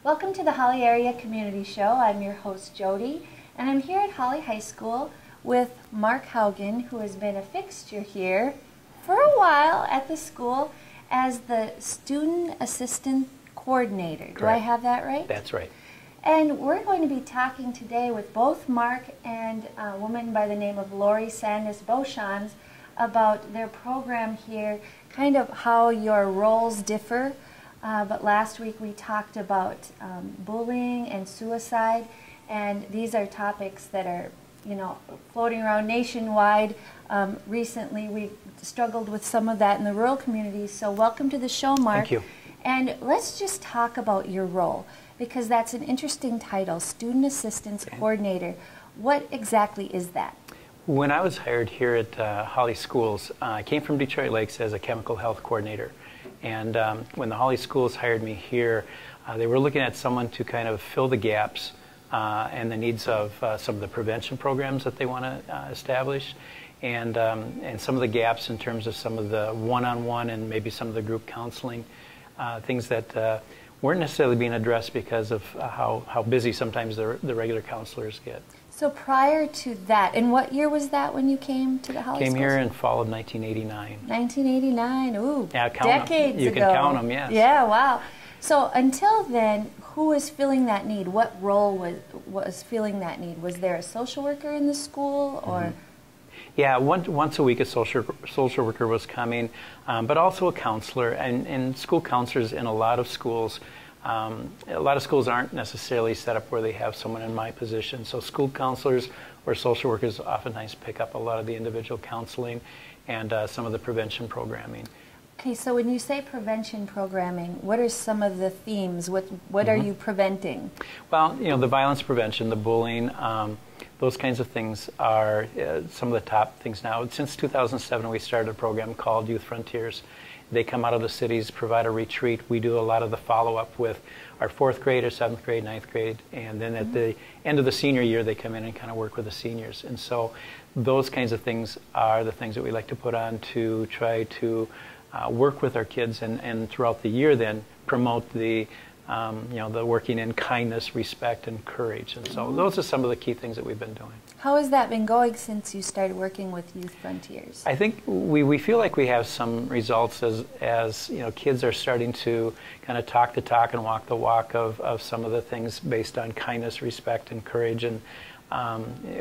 Welcome to the Holly Area Community Show. I'm your host, Jody, and I'm here at Holly High School with Mark Haugen, who has been a fixture here for a while at the school as the Student Assistant Coordinator. Correct. Do I have that right? That's right. And we're going to be talking today with both Mark and a woman by the name of Lori Sandus-Beauchamp about their program here, kind of how your roles differ. But last week we talked about bullying and suicide, and these are topics that are, floating around nationwide. Recently we've struggled with some of that in the rural communities. So welcome to the show, Mark. Thank you. And let's just talk about your role, because that's an interesting title, Student Assistance Coordinator. What exactly is that? When I was hired here at Holly Schools, I came from Detroit Lakes as a chemical health coordinator. And when the Holly Schools hired me here, they were looking at someone to kind of fill the gaps and the needs of some of the prevention programs that they want to establish, and some of the gaps in terms of some of the one-on-one and maybe some of the group counseling, things that weren't necessarily being addressed because of how busy sometimes the regular counselors get. So prior to that, and what year was that when you came to the Holly Schools? Came here in fall of 1989. 1989, ooh, yeah, decades ago. You can count them, yes. Yeah, wow. So until then, who was filling that need? What role was filling that need? Was there a social worker in the school, or? Mm-hmm. Yeah, once a week a social worker was coming, but also a counselor, and school counselors in a lot of schools. A lot of schools aren't necessarily set up where they have someone in my position, so school counselors or social workers oftentimes pick up a lot of the individual counseling and some of the prevention programming. Okay, so when you say prevention programming, what are some of the themes? What are you preventing? Well, the violence prevention, the bullying, those kinds of things are some of the top things now. Since 2007, we started a program called Youth Frontiers. They come out of the cities, provide a retreat. We do a lot of the follow-up with our 4th grade or 7th grade, 9th grade, and then at the end of the senior year, they come in and kind of work with the seniors. And so those kinds of things are the things that we like to put on to try to work with our kids, and throughout the year then promote the the working in kindness, respect, and courage. And so those are some of the key things that we've been doing. How has that been going since you started working with Youth Frontiers? I think we feel like we have some results as kids are starting to kind of talk the talk and walk the walk of some of the things based on kindness, respect, and courage. And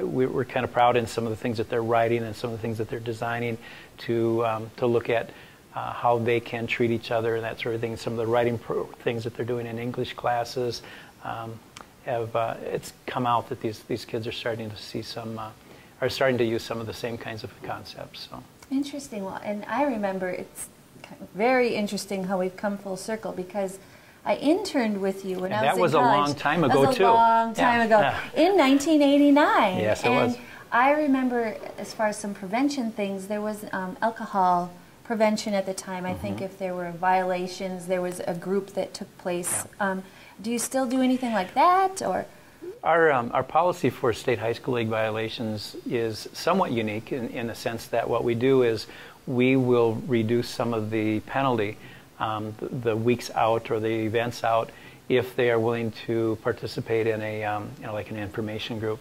we're kind of proud in some of the things that they're writing and some of the things that they're designing to look at how they can treat each other and that sort of thing. Some of the writing things that they're doing in English classes it's come out that these kids are starting to see are starting to use some of the same kinds of concepts. So interesting. Well, and I remember it's very interesting how we've come full circle, because I interned with you when I was in college. That was a long time ago, too. That was a long time ago. In 1989. Yes, it was. I remember, as far as some prevention things, there was alcohol prevention at the time. I think if there were violations, there was a group that took place. Yeah. Do you still do anything like that, or? Our policy for state high school league violations is somewhat unique in the sense that what we do is we will reduce some of the penalty, the weeks out or the events out, if they are willing to participate in a like an information group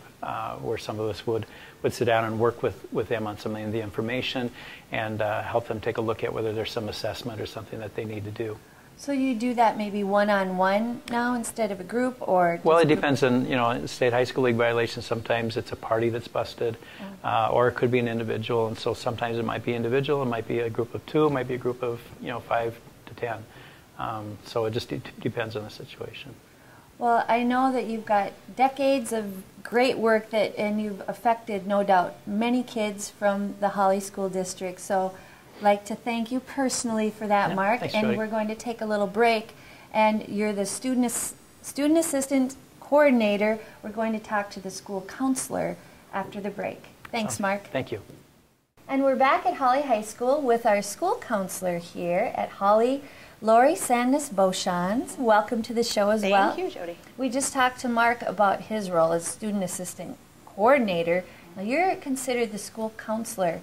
where some of us would sit down and work with them on some of the information and help them take a look at whether there's some assessment or something that they need to do. So you do that maybe one-on-one now instead of a group, or? Well, it depends on, state high school league violations. Sometimes it's a party that's busted, or it could be an individual. And so sometimes it might be individual, it might be a group of 2, it might be a group of, 5 to 10. So it just depends on the situation. Well, I know that you've got decades of great work and you've affected, no doubt, many kids from the Holly School District. So I'd like to thank you personally for that, Mark. Thanks, and Jody. We're going to take a little break. And you're the Student Assistant Coordinator. We're going to talk to the school counselor after the break. Thanks, Mark. Thank you. And we're back at Holly High School with our school counselor here at Holly, Lori Sandus-Beauchamp. Welcome to the show as well. Thank you, Jody. We just talked to Mark about his role as Student Assistant Coordinator. Now you're considered the school counselor.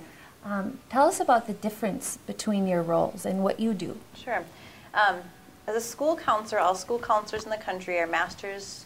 Tell us about the difference between your roles and what you do. Sure. As a school counselor, all school counselors in the country are master's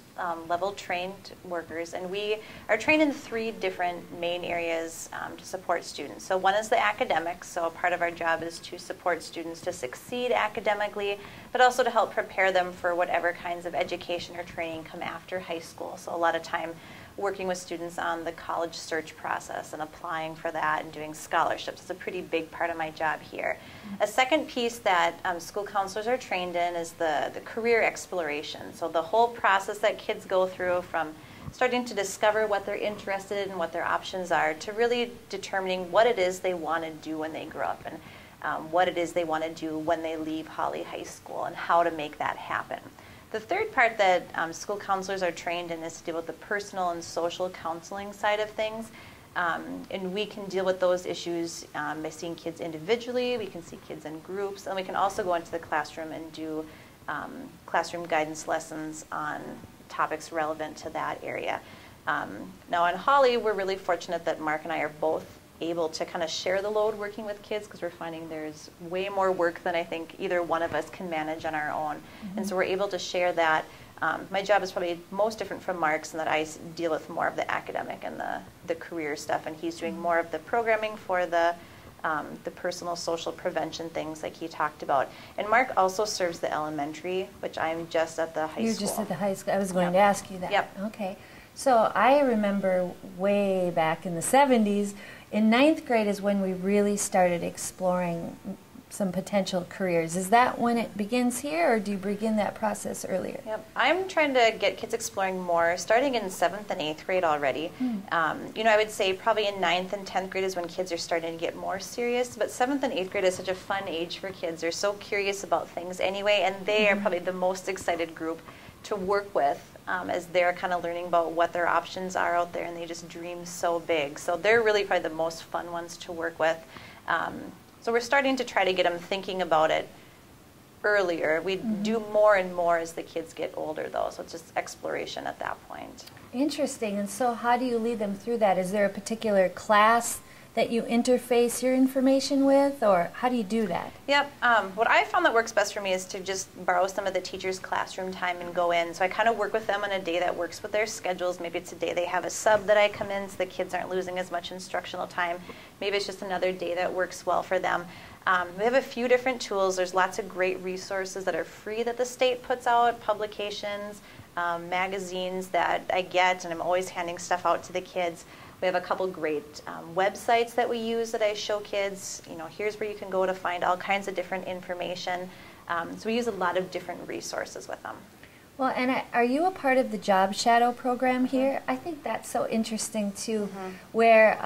level trained workers, and we are trained in 3 different main areas to support students. So one is the academics, so a part of our job is to support students to succeed academically, but also to help prepare them for whatever kinds of education or training come after high school. So a lot of time working with students on the college search process and applying for that and doing scholarships. It's a pretty big part of my job here. A second piece that school counselors are trained in is the career exploration. So the whole process that kids go through from starting to discover what they're interested in and what their options are to really determining what it is they want to do when they grow up and what it is they want to do when they leave Holly High School and how to make that happen. The third part that school counselors are trained in is to deal with the personal and social counseling side of things. And we can deal with those issues by seeing kids individually, we can see kids in groups, and we can also go into the classroom and do classroom guidance lessons on topics relevant to that area. Now in Holly, we're really fortunate that Mark and I are both able to kind of share the load working with kids because we're finding there's way more work than I think either one of us can manage on our own. And so we're able to share that. My job is probably most different from Mark's in that I deal with more of the academic and the career stuff, and he's doing more of the programming for the personal social prevention things like he talked about. And Mark also serves the elementary, which I'm just at the high school. You're just at the high school. I was going to ask you that. Yep. Okay. So I remember way back in the 70s, in 9th grade is when we really started exploring some potential careers. Is that when it begins here, or do you begin that process earlier? Yep. I'm trying to get kids exploring more, starting in 7th and 8th grade already. You know, I would say probably in 9th and 10th grade is when kids are starting to get more serious, but 7th and 8th grade is such a fun age for kids. They're so curious about things anyway, and they are probably the most excited group to work with as they're kind of learning about what their options are out there, and they just dream so big. So they're really probably the most fun ones to work with. So we're starting to try to get them thinking about it earlier. We do more and more as the kids get older, though, so it's just exploration at that point. Interesting. And so how do you lead them through that? Is there a particular class that you interface your information with, or how do you do that? Yep. What I found that works best for me is to just borrow some of the teacher's classroom time and go in. So I kind of work with them on a day that works with their schedules. Maybe it's a day they have a sub that I come in so the kids aren't losing as much instructional time. Maybe it's just another day that works well for them. We have a few different tools. There's lots of great resources that are free that the state puts out, publications, magazines that I get, and I'm always handing stuff out to the kids. We have a couple great websites that we use that I show kids. You know, here's where you can go to find all kinds of different information. So we use a lot of different resources with them. Well, and are you a part of the Job Shadow program here? I think that's so interesting too, where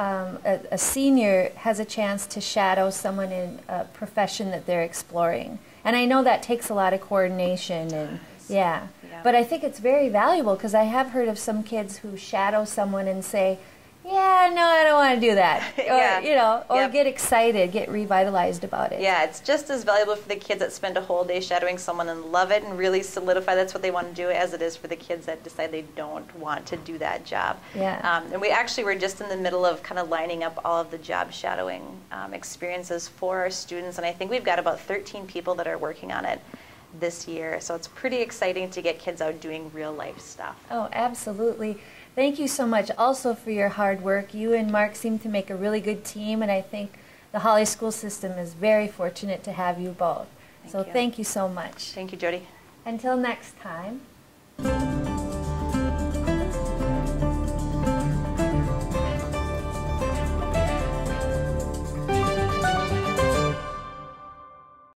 a senior has a chance to shadow someone in a profession that they're exploring. And I know that takes a lot of coordination and yeah. But I think it's very valuable because I have heard of some kids who shadow someone and say, yeah, no, I don't want to do that. Or, you know, or get excited, get revitalized about it. Yeah, it's just as valuable for the kids that spend a whole day shadowing someone and love it and really solidify that's what they want to do as it is for the kids that decide they don't want to do that job. Yeah. And we actually were just in the middle of kind of lining up all of the job shadowing experiences for our students, and I think we've got about 13 people that are working on it this year. So it's pretty exciting to get kids out doing real life stuff. Oh, absolutely. Thank you so much also for your hard work. You and Mark seem to make a really good team, and I think the Holly School System is very fortunate to have you both. Thank you so much. Thank you, Jody. Until next time.